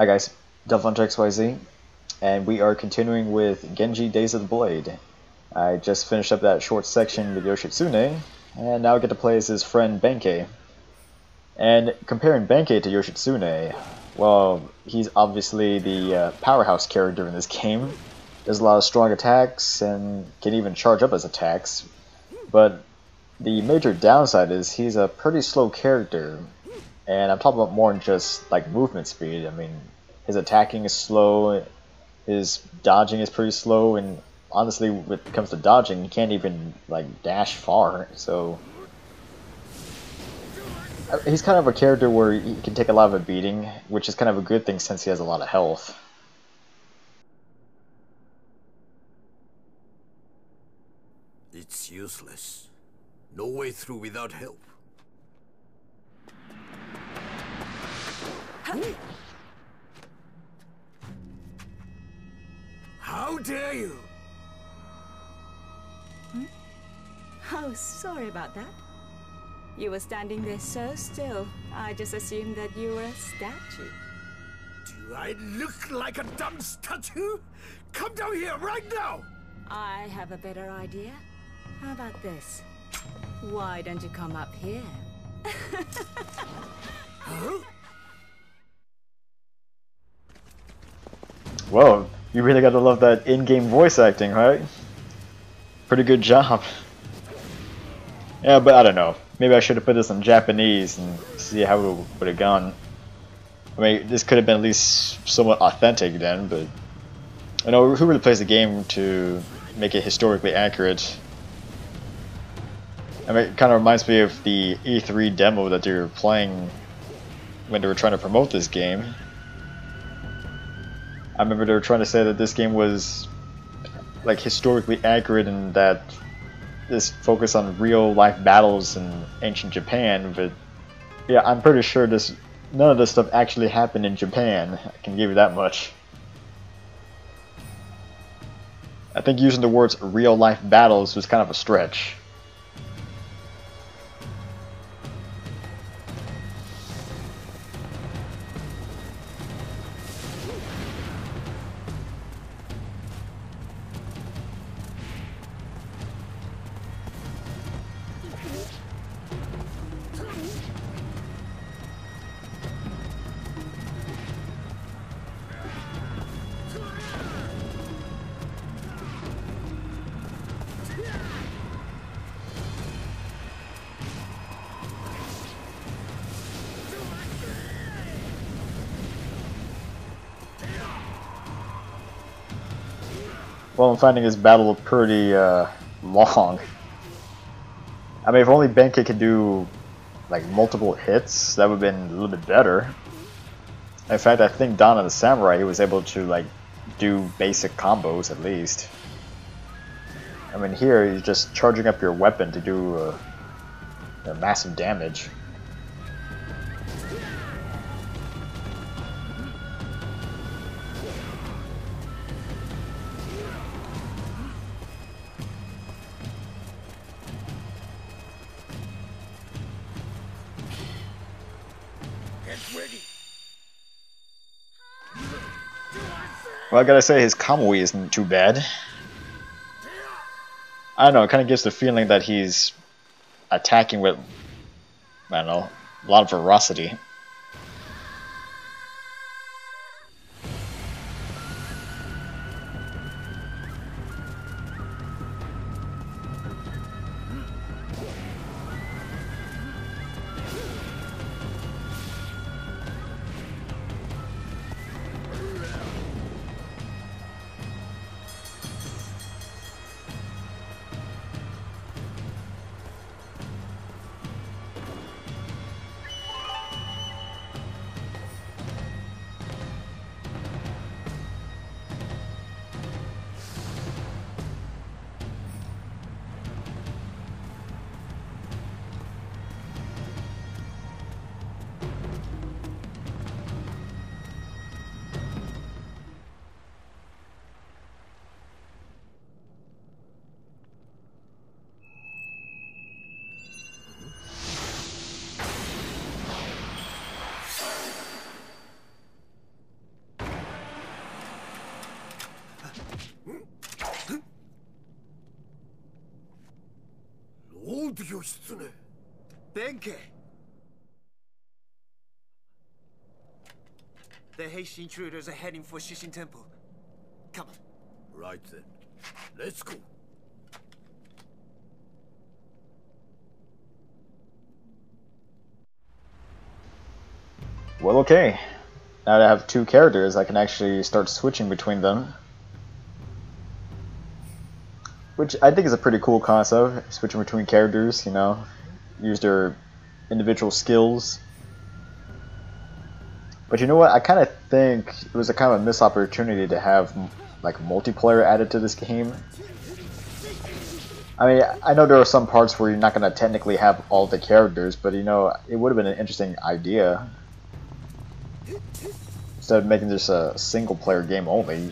Hi guys, DevilHunterXYZ, and we are continuing with Genji Days of the Blade. I just finished up that short section with Yoshitsune, and now I get to play as his friend Benkei. And comparing Benkei to Yoshitsune, well, he's obviously the powerhouse character in this game. Does a lot of strong attacks and can even charge up his attacks, but the major downside is he's a pretty slow character. And I'm talking about more than just like movement speed. I mean, his attacking is slow, his dodging is pretty slow, and honestly, when it comes to dodging, he can't even like dash far. So he's kind of a character where he can take a lot of a beating, which is kind of a good thing since he has a lot of health. It's useless. No way through without help. How dare you! Oh, sorry about that. You were standing there so still, I just assumed that you were a statue. Do I look like a dumb statue? Come down here right now! I have a better idea. How about this? Why don't you come up here? Huh? Whoa, you really gotta love that in-game voice acting, right? Pretty good job. Yeah, but I don't know. Maybe I should have put this in Japanese and see how it would have gone. I mean, this could have been at least somewhat authentic then, but I know who really plays the game to make it historically accurate. I mean, it kind of reminds me of the E3 demo that they were playing when they were trying to promote this game. I remember they were trying to say that this game was like historically accurate and that this focused on real life battles in ancient Japan, but yeah, I'm pretty sure none of this stuff actually happened in Japan. I can give you that much. I think using the words real life battles was kind of a stretch. Well, I'm finding this battle pretty long. I mean, if only Benkei could do like multiple hits, that would have been a little bit better. In fact, I think Donna the Samurai, he was able to like do basic combos at least. I mean, here you're just charging up your weapon to do massive damage. Well, I gotta say, his Kamui isn't too bad. I don't know, it kind of gives the feeling that he's attacking with, I don't know, a lot of ferocity. 教室ね。Benkei! The Heishin intruders are heading for Shishin Temple. Come on. Right then. Let's go. Well, okay. Now that I have two characters, I can actually start switching between them. Which I think is a pretty cool concept, switching between characters, you know, use their individual skills. But you know what, I kind of think it was a kind of a missed opportunity to have like multiplayer added to this game. I mean, I know there are some parts where you're not going to technically have all the characters, but you know, it would have been an interesting idea. Instead of making this a single player game only.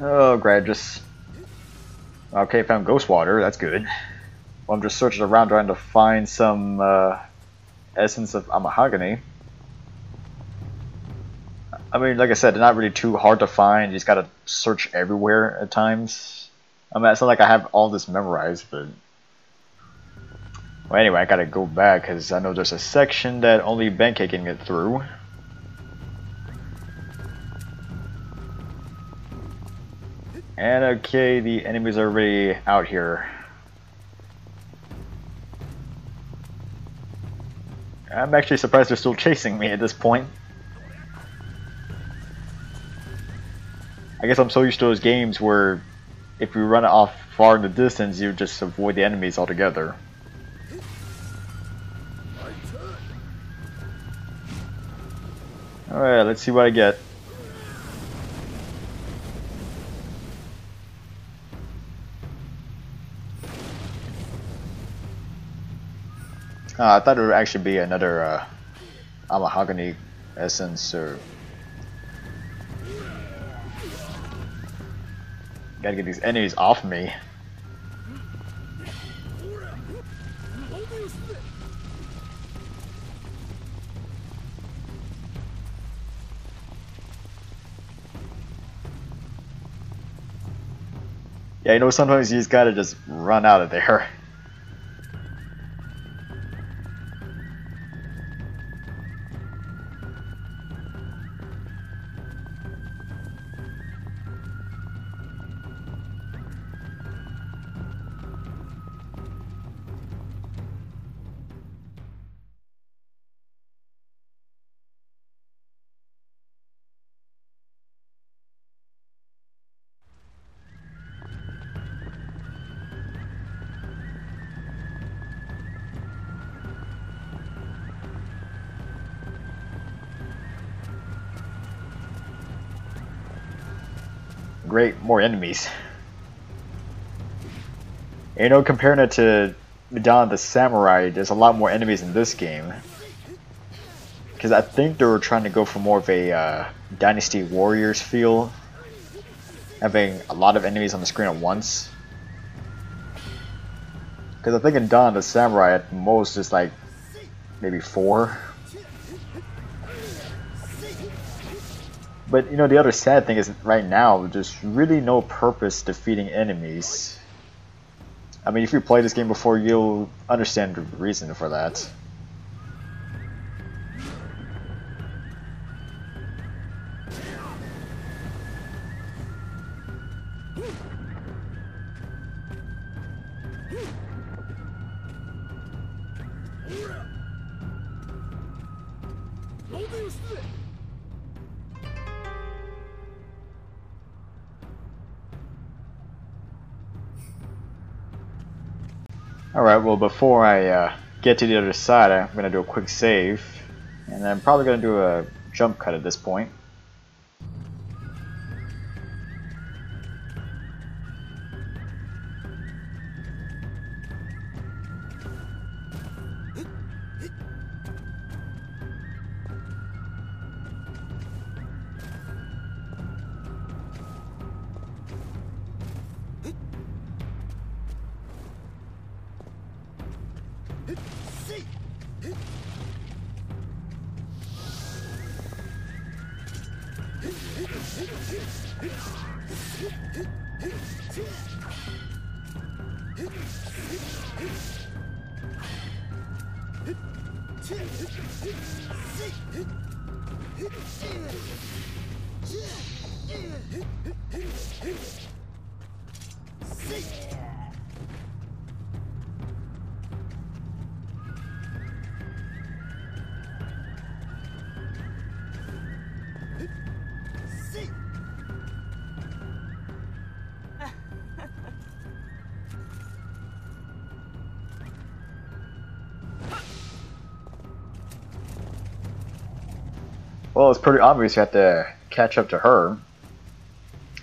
Oh, great, just... Okay, found ghost water, that's good. Well, I'm just searching around trying to find some essence of mahogany. I mean, like I said, they're not really too hard to find, you just gotta search everywhere at times. I mean, it's not like I have all this memorized, but... Well, anyway, I gotta go back, because I know there's a section that only Benkei can get through. And okay, the enemies are already out here. I'm actually surprised they're still chasing me at this point. I guess I'm so used to those games where if you run off far in the distance, you just avoid the enemies altogether. Alright, let's see what I get. I thought it would actually be another mahogany essence or... Gotta get these enemies off me. Yeah, you know, sometimes you just gotta just run out of there. Great, more enemies. You know, comparing it to Dawn the Samurai, there's a lot more enemies in this game. Because I think they were trying to go for more of a Dynasty Warriors feel. Having a lot of enemies on the screen at once. Because I think in Dawn the Samurai, at most, it's like maybe 4. But you know, the other sad thing is right now there's really no purpose defeating enemies. I mean, if you play this game before, you'll understand the reason for that. Alright, well, before I get to the other side, I'm going to do a quick save. And I'm probably going to do a jump cut at this point. Well, it's pretty obvious you have to catch up to her.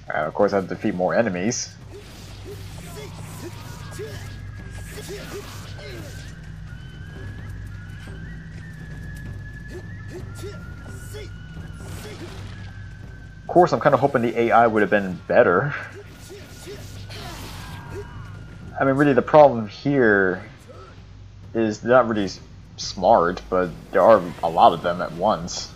Of course, I have to defeat more enemies. Of course, I'm kind of hoping the AI would have been better. I mean, really, the problem here is they're not really smart, but there are a lot of them at once.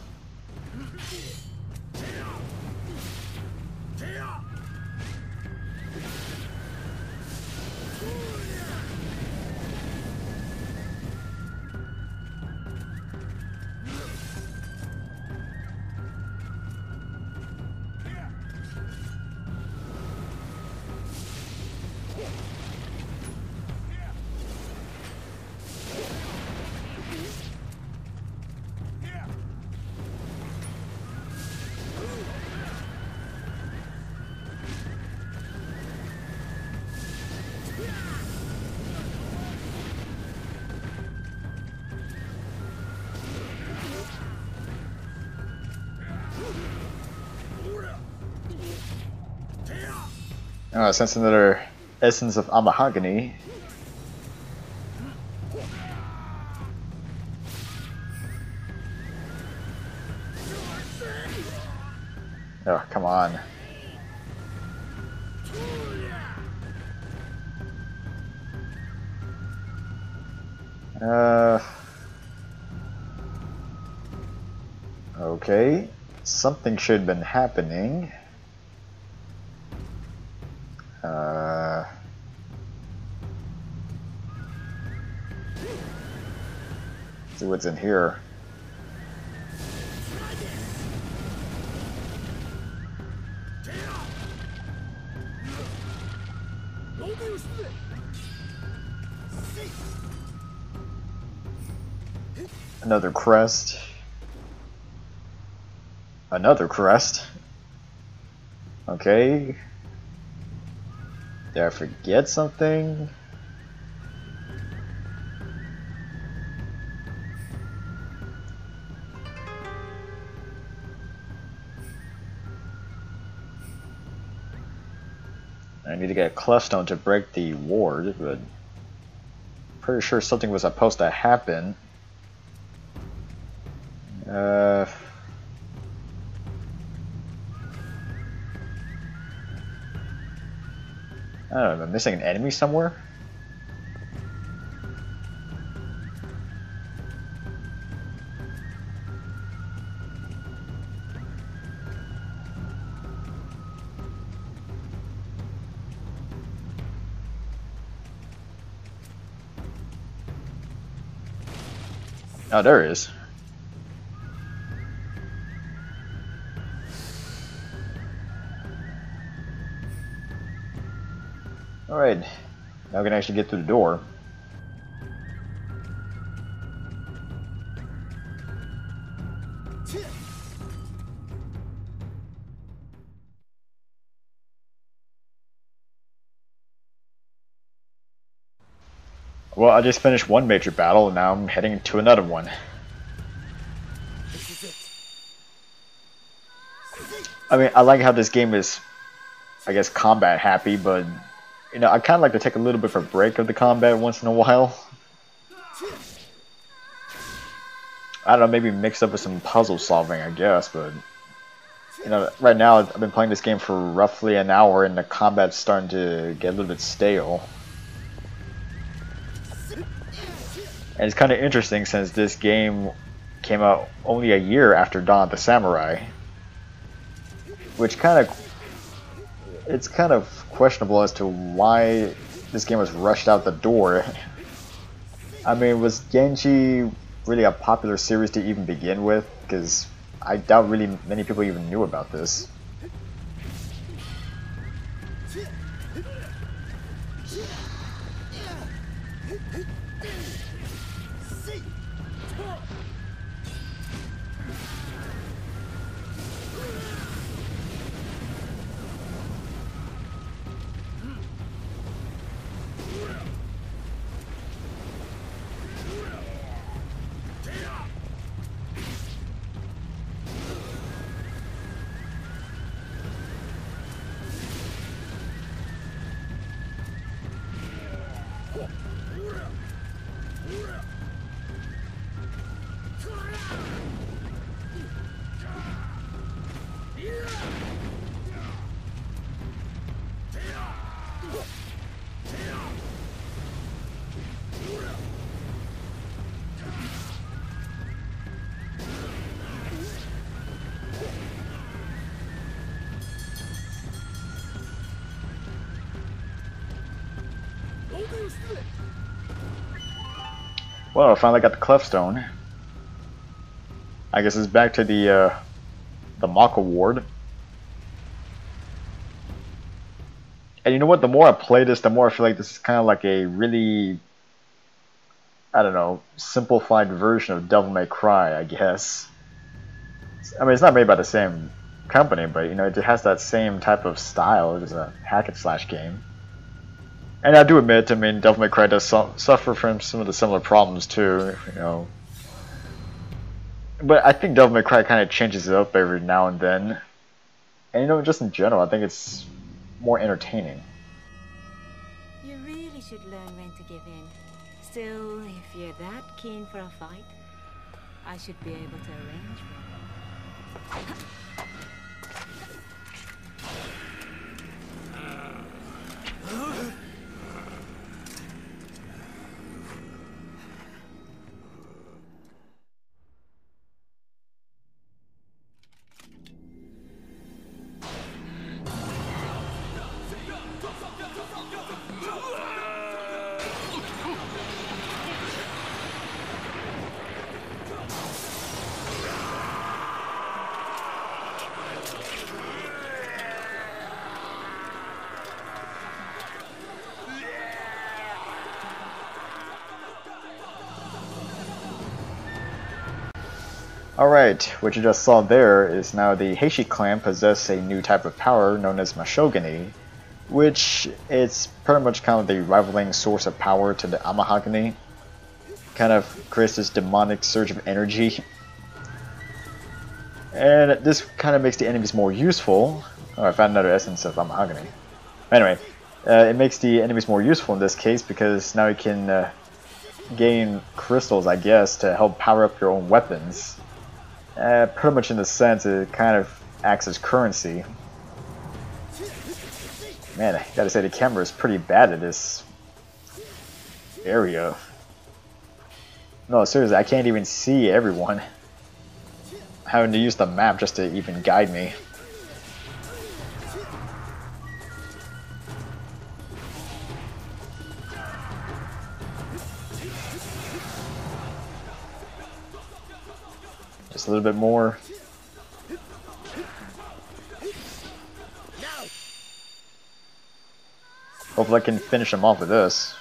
Sense another essence of Amahagani. Oh, come on. Okay. Something should have been happening. See what's in here. Another crest. Another crest. Okay. Did I forget something? I need to get a clefstone to break the ward, but pretty sure something was supposed to happen. I don't know, am I missing an enemy somewhere? Oh, there it is. Alright, now we can actually get through the door. Well, I just finished one major battle, and now I'm heading to another one. This is it. I mean, I like how this game is, I guess, combat happy, but you know, I kind of like to take a little bit of a break of the combat once in a while. I don't know, maybe mixed up with some puzzle solving, I guess, but you know, right now I've been playing this game for roughly an hour and the combat's starting to get a little bit stale. And it's kind of interesting since this game came out only a year after Dawn of the Samurai, which it's kind of questionable as to why this game was rushed out the door. I mean, was Genji really a popular series to even begin with? Because I doubt really many people even knew about this. Well, I finally got the Clefstone. I guess it's back to the Mock Award. And you know what? The more I play this, the more I feel like this is kind of like a really, I don't know, simplified version of Devil May Cry, I guess. I mean, it's not made by the same company, but you know, it has that same type of style. It's a hack and slash game. And I do admit, I mean, Devil May Cry does suffer from some of the similar problems too, you know. But I think Devil May Cry kind of changes it up every now and then. And you know, just in general, I think it's more entertaining. You really should learn when to give in. Still, if you're that keen for a fight, I should be able to arrange one. Alright, what you just saw there is now the Heishi clan possess a new type of power known as Mashogani, which is pretty much kind of the rivaling source of power to the Amahagani. Kind of creates this demonic surge of energy. And this kind of makes the enemies more useful. Oh, I found another essence of Amahagani. Anyway, it makes the enemies more useful in this case because now you can gain crystals, I guess, to help power up your own weapons. Pretty much in the sense it kind of acts as currency. Man, I gotta say the camera is pretty bad at this area. No, seriously, I can't even see everyone. I'm having to use the map just to even guide me. Just a little bit more. Hopefully I can finish him off with this.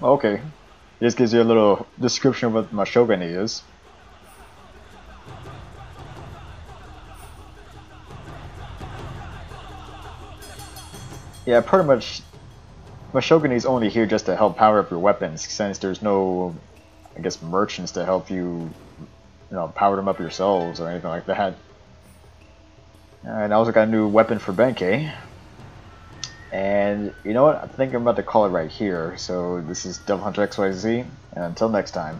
Okay. This gives you a little description of what Mashogani is. Yeah, pretty much Mashogani is only here just to help power up your weapons, since there's no, I guess, merchants to help you, power them up yourselves or anything like that. And I also got a new weapon for Benkei. And you know what? I think I'm about to call it right here. So this is DevilHunterXYZ, and until next time.